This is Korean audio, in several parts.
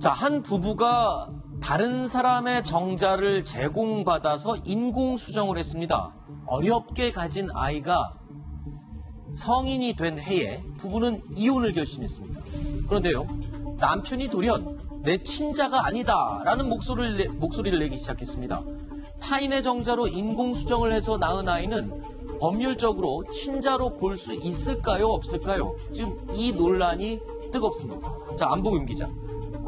자, 한 부부가 다른 사람의 정자를 제공받아서 인공수정을 했습니다. 어렵게 가진 아이가 성인이 된 해에 부부는 이혼을 결심했습니다. 그런데요, 남편이 돌연 내 친자가 아니다라는 목소리를 내기 시작했습니다. 타인의 정자로 인공수정을 해서 낳은 아이는 법률적으로 친자로 볼 수 있을까요, 없을까요? 지금 이 논란이 뜨겁습니다. 자, 안보균 기자,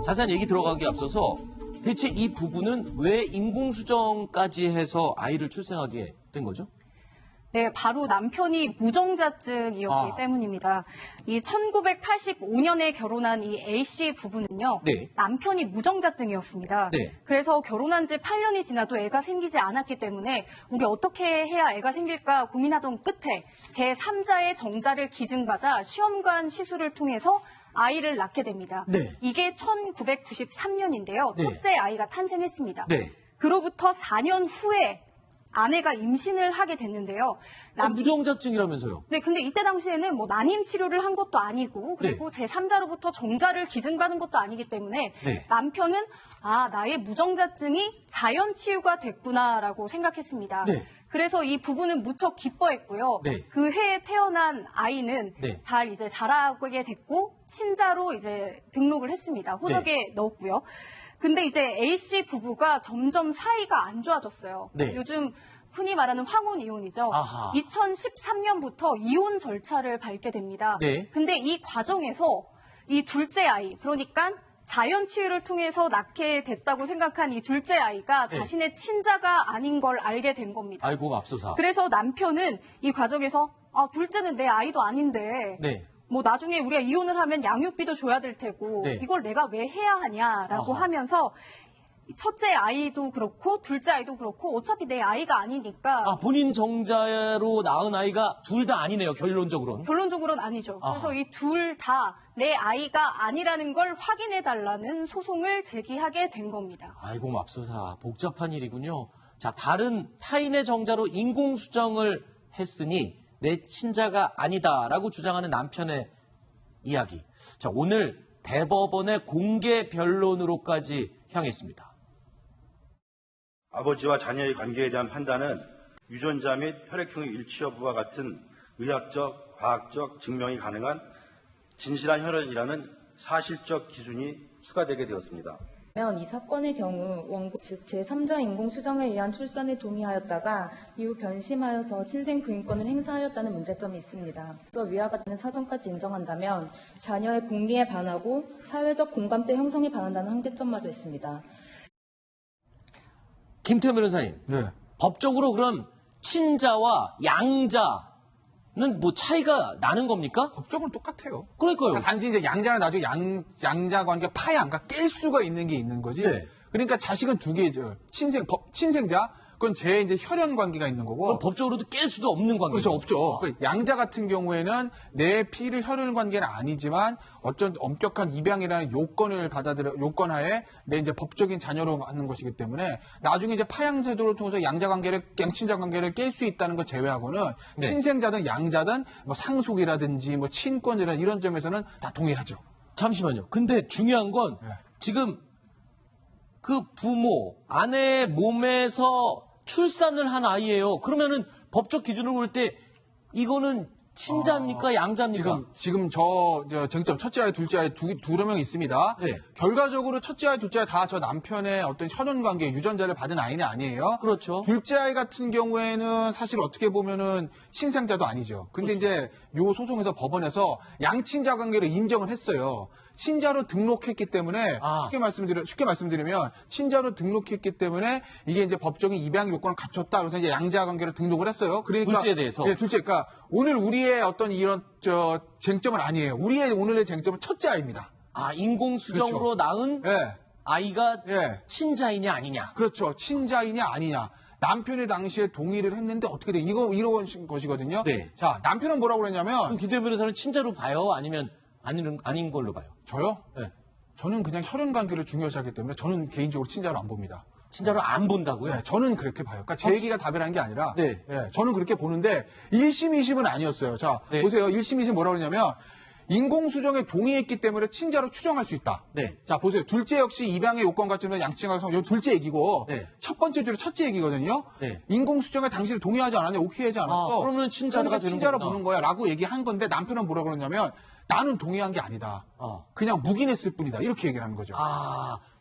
자세한 얘기 들어가기 앞서서 대체 이 부부는 왜 인공수정까지 해서 아이를 출생하게 된 거죠? 네, 바로 남편이 무정자증이었기 때문입니다. 이 1985년에 결혼한 이 A씨 부부는요. 네. 남편이 무정자증이었습니다. 네. 그래서 결혼한 지 8년이 지나도 애가 생기지 않았기 때문에 우리 어떻게 해야 애가 생길까 고민하던 끝에 제3자의 정자를 기증받아 시험관 시술을 통해서 아이를 낳게 됩니다. 네. 이게 1993년인데요. 네. 첫째 아이가 탄생했습니다. 네. 그로부터 4년 후에 아내가 임신을 하게 됐는데요. 무정자증이라면서요? 네, 근데 이때 당시에는 뭐 난임 치료를 한 것도 아니고 그리고 제3자로부터 정자를 기증받은 것도 아니기 때문에 네. 남편은 나의 무정자증이 자연 치유가 됐구나라고 생각했습니다. 네. 그래서 이 부부는 무척 기뻐했고요. 네. 그 해에 태어난 아이는 네. 잘 이제 자라게 됐고 친자로 이제 등록을 했습니다. 호적에 넣었고요. 근데 이제 A씨 부부가 점점 사이가 안 좋아졌어요. 네. 요즘 흔히 말하는 황혼 이혼이죠. 아하. 2013년부터 이혼 절차를 밟게 됩니다. 네. 근데 이 과정에서 이 둘째 아이, 그러니까 자연 치유를 통해서 낳게 됐다고 생각한 이 둘째 아이가 네. 자신의 친자가 아닌 걸 알게 된 겁니다. 아이고, 맙소사. 그래서 남편은 이 과정에서 둘째는 내 아이도 아닌데 네. 뭐 나중에 우리가 이혼을 하면 양육비도 줘야 될 테고 네. 이걸 내가 왜 해야 하냐라고 아하. 하면서 첫째 아이도 그렇고 둘째 아이도 그렇고 어차피 내 아이가 아니니까 본인 정자로 낳은 아이가 둘 다 아니네요, 결론적으로는. 결론적으로는 아니죠. 아하. 그래서 이 둘 다 내 아이가 아니라는 걸 확인해달라는 소송을 제기하게 된 겁니다. 아이고, 맙소사. 복잡한 일이군요. 자, 다른 타인의 정자로 인공수정을 했으니 내 친자가 아니다라고 주장하는 남편의 이야기. 자, 오늘 대법원의 공개 변론으로까지 향했습니다. 아버지와 자녀의 관계에 대한 판단은 유전자 및 혈액형의 일치 여부와 같은 의학적, 과학적 증명이 가능한 진실한 혈연이라는 사실적 기준이 추가되게 되었습니다. 이 사건의 경우 원고 즉 제3자 인공수정에 의한 출산에 동의하였다가 이후 변심하여서 친생 부인권을 행사하였다는 문제점이 있습니다. 그래서 위와 같은 사정까지 인정한다면 자녀의 복리에 반하고 사회적 공감대 형성에 반한다는 한계점마저 있습니다. 김태현 변호사님, 네. 법적으로 그럼 친자와 양자는 뭐 차이가 나는 겁니까? 법적으로는 똑같아요. 그러니까요. 단지 이제 양자는 나중에 양자 관계 파양, 그러니까 깰 수가 있는 게 있는 거지. 네. 그러니까 자식은 두 개죠. 친생자, 그건 제 이제 혈연 관계가 있는 거고. 그럼 법적으로도 깰 수도 없는 관계죠. 그렇죠, 없죠. 그 양자 같은 경우에는 내 피를 혈연 관계는 아니지만 어쩐 엄격한 입양이라는 요건하에 내 이제 법적인 자녀로 맞는 것이기 때문에 나중에 이제 파양 제도를 통해서 양친자 관계를 깰 수 있다는 것 제외하고는 네. 친생자든 양자든 뭐 상속이라든지 뭐 친권이라든 이런 점에서는 다 동일하죠. 잠시만요. 근데 중요한 건 네. 지금 그 부모, 아내의 몸에서 출산을 한 아이예요. 그러면은 법적 기준으로 볼 때 이거는 친자입니까? 양자입니까? 지금 저 쟁점 첫째 아이, 둘째 아이 두어 명 있습니다. 네. 결과적으로 첫째 아이, 둘째 아이 다 저 남편의 어떤 혈연 관계 유전자를 받은 아이는 아니에요. 그렇죠. 둘째 아이 같은 경우에는 사실 어떻게 보면은 친생자도 아니죠. 근데 그렇죠. 이제 요 소송에서 법원에서 양친자 관계를 인정을 했어요. 친자로 등록했기 때문에 쉽게 말씀드리면 친자로 등록했기 때문에 이게 이제 법적인 입양 요건을 갖췄다. 그래서 이제 양자 관계로 등록을 했어요. 그러니까 둘째에 대해서. 예, 둘째. 그러니까 오늘 우리의 어떤 이런 쟁점은 아니에요. 오늘의 쟁점은 첫째 아이입니다. 인공수정으로 낳은 예. 아이가 예. 친자이냐 아니냐. 그렇죠. 친자이냐 아니냐. 남편이 당시에 동의를 했는데 어떻게 돼? 이런 것이거든요. 네. 자, 남편은 뭐라고 그럼 그랬냐면 김태현 변호사는 친자로 봐요? 아니면 아닌 걸로 봐요? 저요? 네. 저는 그냥 혈연 관계를 중요시하기 때문에 저는 개인적으로 친자로 안 봅니다. 친자로 안 본다고요? 네, 저는 그렇게 봐요. 그러니까 제 얘기가 답이라는 게 아니라 네. 저는 그렇게 보는데 1심, 2심은 아니었어요. 자, 네. 보세요. 1심, 2심 뭐라고 그러냐면 인공수정에 동의했기 때문에 친자로 추정할 수 있다. 네. 자, 보세요. 둘째 역시 입양의 요건 같으면 양친하고 요 둘째 얘기고 네. 첫 번째 줄에 첫째 얘기거든요. 네. 인공수정에 당신이 동의하지 않았냐, 오케이 하지 않았어. 그러면 친자가 그러니까 되는 친자로 거구나. 보는 거야 라고 얘기한 건데 남편은 뭐라 그러냐면 나는 동의한 게 아니다. 그냥 묵인했을 뿐이다. 이렇게 얘기를 하는 거죠.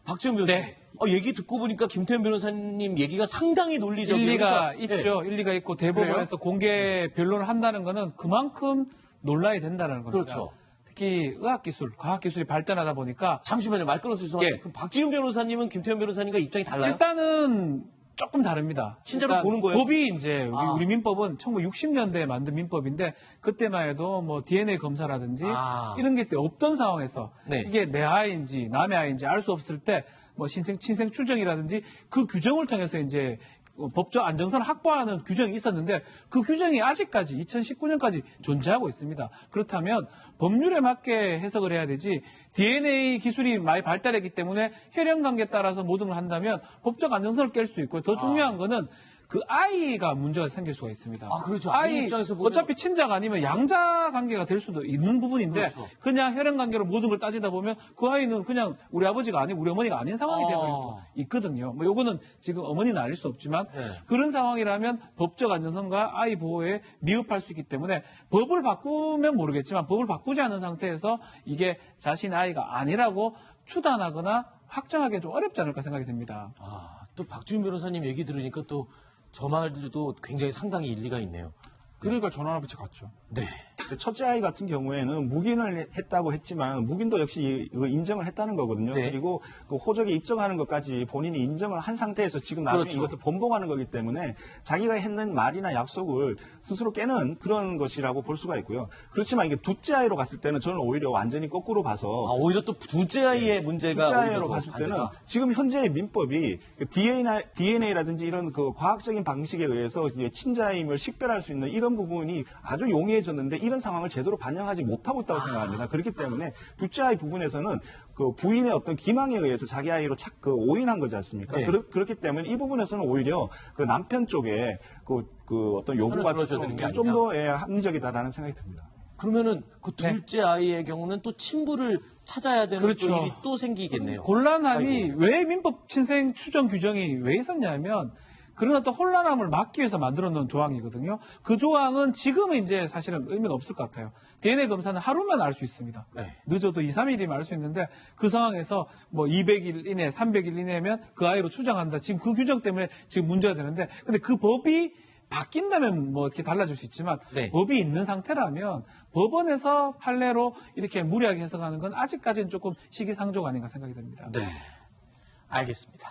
박지원 변호사님. 네. 얘기 듣고 보니까 김태현 변호사님 얘기가 상당히 논리적이에요. 일리가 그러니까, 있죠. 일리가 있고 대법원에서 공개 변론을 한다는 거는 그만큼 놀라야 된다는 겁니다. 그렇죠. 특히 의학기술, 과학기술이 발전하다 보니까 잠시만요. 말 끊어서 죄송한데 예. 그럼 박지훈 변호사님은 김태현 변호사님과 입장이 달라요? 일단은 조금 다릅니다. 친자로 일단 보는 거예요? 법이 이제 우리 민법은 1960년대에 만든 민법인데 그때만 해도 뭐 DNA 검사라든지 이런 게 없던 상황에서 네. 이게 내 아이인지 남의 아이인지 알 수 없을 때 뭐 친생 추정이라든지 그 규정을 통해서 이제 법적 안정성을 확보하는 규정이 있었는데 그 규정이 아직까지 2019년까지 존재하고 있습니다. 그렇다면 법률에 맞게 해석을 해야 되지 DNA 기술이 많이 발달했기 때문에 혈연관계에 따라서 모든 걸 한다면 법적 안정성을 깰 수 있고 더 중요한 거는 그 아이가 문제가 생길 수가 있습니다. 그렇죠. 아이 아이 입장에서 보면- 어차피 친자가 아니면 양자 관계가 될 수도 있는 부분인데 그렇죠. 그냥 혈연 관계로 모든 걸 따지다 보면 그 아이는 그냥 우리 아버지가 아니고 우리 어머니가 아닌 상황이 되어버릴 수도 있거든요. 뭐 요거는 지금 어머니는 알릴 수 없지만 네. 그런 상황이라면 법적 안전성과 아이 보호에 미흡할 수 있기 때문에 법을 바꾸면 모르겠지만 법을 바꾸지 않은 상태에서 이게 자신의 아이가 아니라고 추단하거나 확정하기 좀 어렵지 않을까 생각이 듭니다. 또 박지훈 변호사님 얘기 들으니까 또 저 말도 굉장히 상당히 일리가 있네요. 그러니까 전환합의체 갔죠. 네. 첫째 아이 같은 경우에는 묵인을 했다고 했지만 묵인도 역시 인정을 했다는 거거든요. 네. 그리고 그 호적에 입증하는 것까지 본인이 인정을 한 상태에서 지금 나중에 그렇죠. 이것을 번복하는 거기 때문에 자기가 했는 말이나 약속을 스스로 깨는 그런 것이라고 볼 수가 있고요. 그렇지만 이게 둘째 아이로 갔을 때는 저는 오히려 완전히 거꾸로 봐서 오히려 또 둘째 아이의 문제가 둘째 오히려 아이로 더 갔을 때는 반대다. 지금 현재의 민법이 DNA라든지 이런 그 과학적인 방식에 의해서 이제 친자임을 식별할 수 있는 이런 부분이 아주 용이해졌는데 이런 상황을 제대로 반영하지 못하고 있다고 생각합니다. 그렇기 때문에 둘째 아이 부분에서는 그 부인의 어떤 기망에 의해서 자기 아이로 오인한 거지 않습니까? 네. 그렇기 때문에 이 부분에서는 오히려 그 남편 쪽에 그 어떤 요구가 들어줘야 되는 게 아니냐. 좀 더 합리적이다라는 생각이 듭니다. 그러면은 그 둘째 아이의 경우는 또 친부를 찾아야 되는 그렇죠. 또 일이 또 생기겠네요. 곤란함이 아이고. 왜 민법 친생 추정 규정이 왜 있었냐면 그런 어떤 혼란함을 막기 위해서 만들어 놓은 조항이거든요. 그 조항은 지금은 이제 사실은 의미가 없을 것 같아요. DNA 검사는 하루면 알 수 있습니다. 네. 늦어도 2, 3일이면 알 수 있는데 그 상황에서 뭐 200일 이내, 300일 이내면 그 아이로 추정한다. 지금 그 규정 때문에 지금 문제가 되는데 근데 그 법이 바뀐다면 뭐 이렇게 달라질 수 있지만 네. 법이 있는 상태라면 법원에서 판례로 이렇게 무리하게 해석하는 건 아직까지는 조금 시기상조가 아닌가 생각이 듭니다. 네. 알겠습니다.